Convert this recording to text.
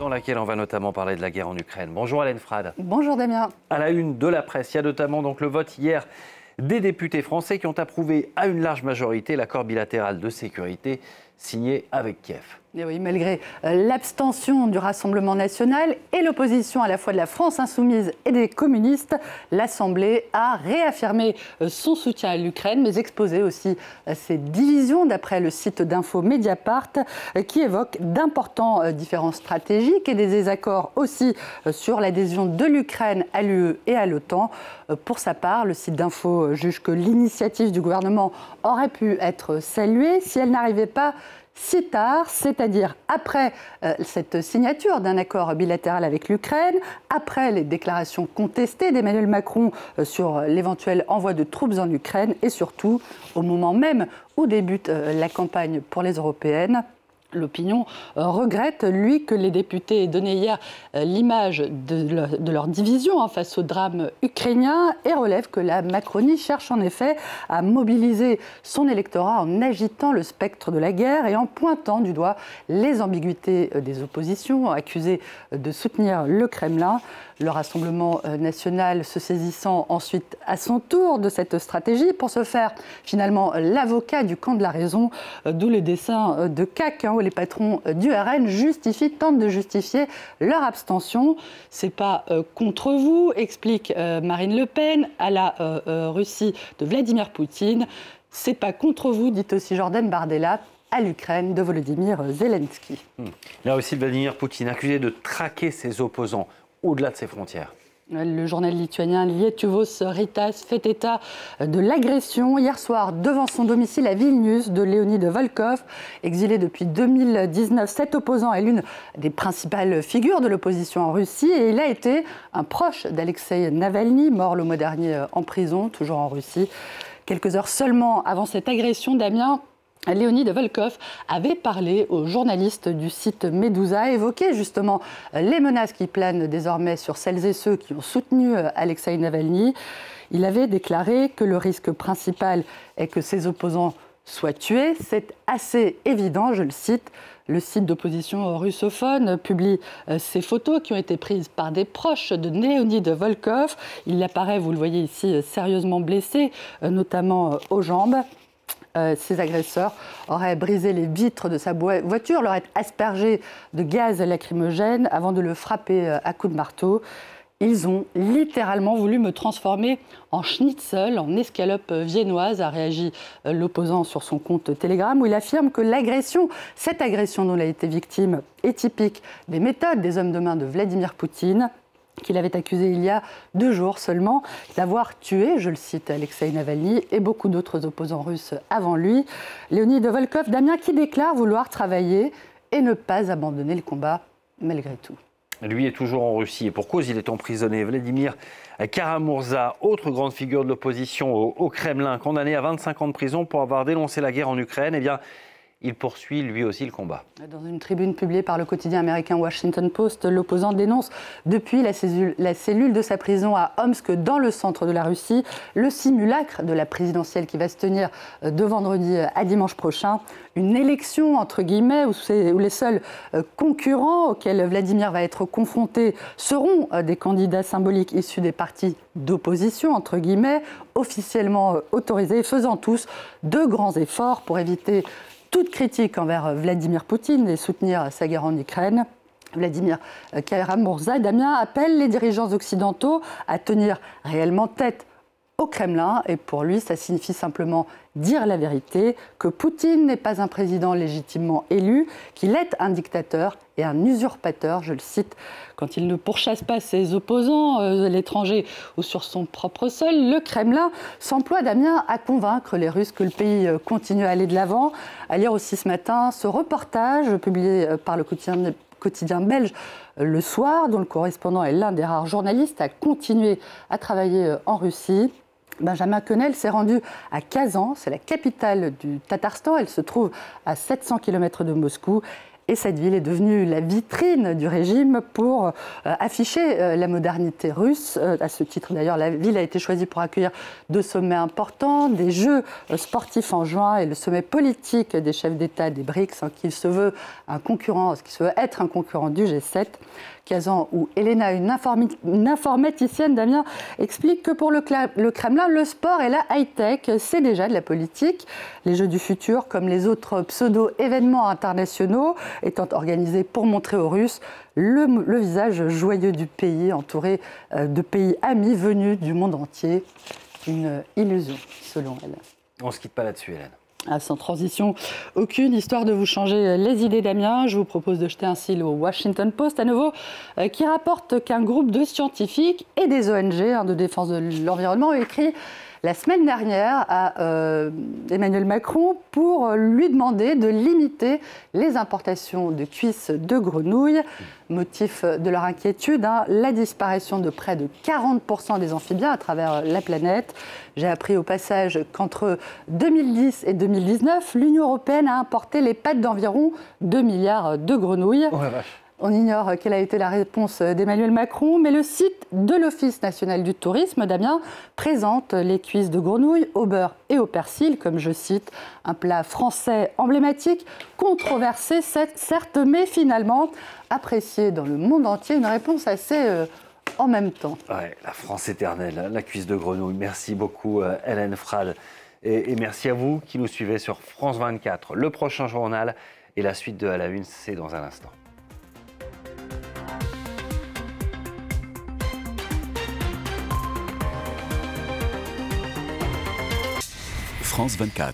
Dans laquelle on va notamment parler de la guerre en Ukraine. Bonjour Hélène Frade. Bonjour Damien. À la une de la presse, il y a notamment donc le vote hier des députés français qui ont approuvé à une large majorité l'accord bilatéral de sécurité signé avec Kiev. Et oui, malgré l'abstention du Rassemblement national et l'opposition à la fois de la France insoumise et des communistes, l'Assemblée a réaffirmé son soutien à l'Ukraine, mais exposé aussi ses divisions, d'après le site d'info Mediapart, qui évoque d'importants différends stratégiques et des désaccords aussi sur l'adhésion de l'Ukraine à l'UE et à l'OTAN. Pour sa part, le site d'info juge que l'initiative du gouvernement aurait pu être saluée si elle n'arrivait pas si tard, c'est-à-dire après cette signature d'un accord bilatéral avec l'Ukraine, après les déclarations contestées d'Emmanuel Macron sur l'éventuel envoi de troupes en Ukraine et surtout au moment même où débute la campagne pour les européennes. L'opinion regrette, lui, que les députés aient donné hier l'image de leur division face au drame ukrainien et relève que la Macronie cherche en effet à mobiliser son électorat en agitant le spectre de la guerre et en pointant du doigt les ambiguïtés des oppositions accusées de soutenir le Kremlin. Le Rassemblement national se saisissant ensuite à son tour de cette stratégie pour se faire finalement l'avocat du camp de la raison, d'où les dessins de CAC où les patrons du RN tentent de justifier leur abstention. C'est pas contre vous, explique Marine Le Pen à la Russie de Vladimir Poutine. C'est pas contre vous, dit aussi Jordan Bardella à l'Ukraine de Volodymyr Zelensky. Là aussi, Vladimir Poutine accusé de traquer ses opposants au-delà de ses frontières. Le journal lituanien Lietuvos Rytas fait état de l'agression hier soir devant son domicile à Vilnius de Leonid Volkov, exilé depuis 2019. Cet opposant est l'une des principales figures de l'opposition en Russie et il a été un proche d'Alexeï Navalny, mort le mois dernier en prison, toujours en Russie. Quelques heures seulement avant cette agression, Damien, Leonid Volkov avait parlé aux journalistes du site Medusa, évoqué justement les menaces qui planent désormais sur celles et ceux qui ont soutenu Alexeï Navalny. Il avait déclaré que le risque principal est que ses opposants soient tués. C'est assez évident, je le cite. Le site d'opposition russophone publie ces photos qui ont été prises par des proches de Leonid Volkov. Il apparaît, vous le voyez ici, sérieusement blessé, notamment aux jambes. Ces agresseurs auraient brisé les vitres de sa voiture, l'auraient aspergé de gaz lacrymogène avant de le frapper à coups de marteau. Ils ont littéralement voulu me transformer en schnitzel, en escalope viennoise, a réagi l'opposant sur son compte Telegram, où il affirme que cette agression dont il a été victime, est typique des méthodes des hommes de main de Vladimir Poutine, qu'il avait accusé il y a 2 jours seulement d'avoir tué, je le cite, Alexeï Navalny et beaucoup d'autres opposants russes avant lui. Leonid Volkov, Damien, qui déclare vouloir travailler et ne pas abandonner le combat malgré tout. Lui est toujours en Russie et pour cause, il est emprisonné. Vladimir Kara-Murza, autre grande figure de l'opposition au Kremlin, condamné à 25 ans de prison pour avoir dénoncé la guerre en Ukraine, eh bien, il poursuit lui aussi le combat. Dans une tribune publiée par le quotidien américain Washington Post, l'opposant dénonce depuis la cellule de sa prison à Omsk, dans le centre de la Russie, le simulacre de la présidentielle qui va se tenir de vendredi à dimanche prochain. Une élection, entre guillemets, où les seuls concurrents auxquels Vladimir va être confronté seront des candidats symboliques issus des partis d'opposition, entre guillemets, officiellement autorisés, faisant tous de grands efforts pour éviter toute critique envers Vladimir Poutine et soutenir sa guerre en Ukraine. Vladimir Kara-Murza, Damien, appelle les dirigeants occidentaux à tenir réellement tête au Kremlin. Et pour lui, ça signifie simplement dire la vérité, que Poutine n'est pas un président légitimement élu, qu'il est un dictateur et un usurpateur, je le cite, quand il ne pourchasse pas ses opposants à l'étranger ou sur son propre sol. Le Kremlin s'emploie, Damien, à convaincre les Russes que le pays continue à aller de l'avant. À lire aussi ce matin ce reportage publié par le quotidien belge Le Soir, dont le correspondant est l'un des rares journalistes à continuer à travailler en Russie. Benjamin Quenel s'est rendu à Kazan, c'est la capitale du Tatarstan. Elle se trouve à 700 km de Moscou. Et cette ville est devenue la vitrine du régime pour afficher la modernité russe. À ce titre, d'ailleurs, la ville a été choisie pour accueillir 2 sommets importants, des Jeux sportifs en juin et le sommet politique des chefs d'État des BRICS, qui se veut être un concurrent du G7. Kazan ou Elena, une informaticienne, Damien, explique que pour le Kremlin, le sport et la high-tech, c'est déjà de la politique. Les Jeux du futur, comme les autres pseudo-événements internationaux, étant organisés pour montrer aux Russes le visage joyeux du pays, entouré de pays amis venus du monde entier. Une illusion, selon elle. On ne se quitte pas là-dessus, Hélène. Sans transition aucune, histoire de vous changer les idées, Damien, je vous propose de jeter un cil au Washington Post à nouveau, qui rapporte qu'un groupe de scientifiques et des ONG de défense de l'environnement ont écrit la semaine dernière à Emmanuel Macron pour lui demander de limiter les importations de cuisses de grenouilles. Motif de leur inquiétude, la disparition de près de 40% des amphibiens à travers la planète. J'ai appris au passage qu'entre 2010 et 2019, l'Union européenne a importé les pattes d'environ 2 milliards de grenouilles. Oh la vache. On ignore quelle a été la réponse d'Emmanuel Macron, mais le site de l'Office national du tourisme, Damien, présente les cuisses de grenouille au beurre et au persil, comme je cite, un plat français emblématique, controversé certes, mais finalement apprécié dans le monde entier, une réponse assez en même temps. Ouais, la France éternelle, la cuisse de grenouille. Merci beaucoup Hélène Frade. Et merci à vous qui nous suivez sur France 24. Le prochain journal et la suite de À la Une, c'est dans un instant. France 24.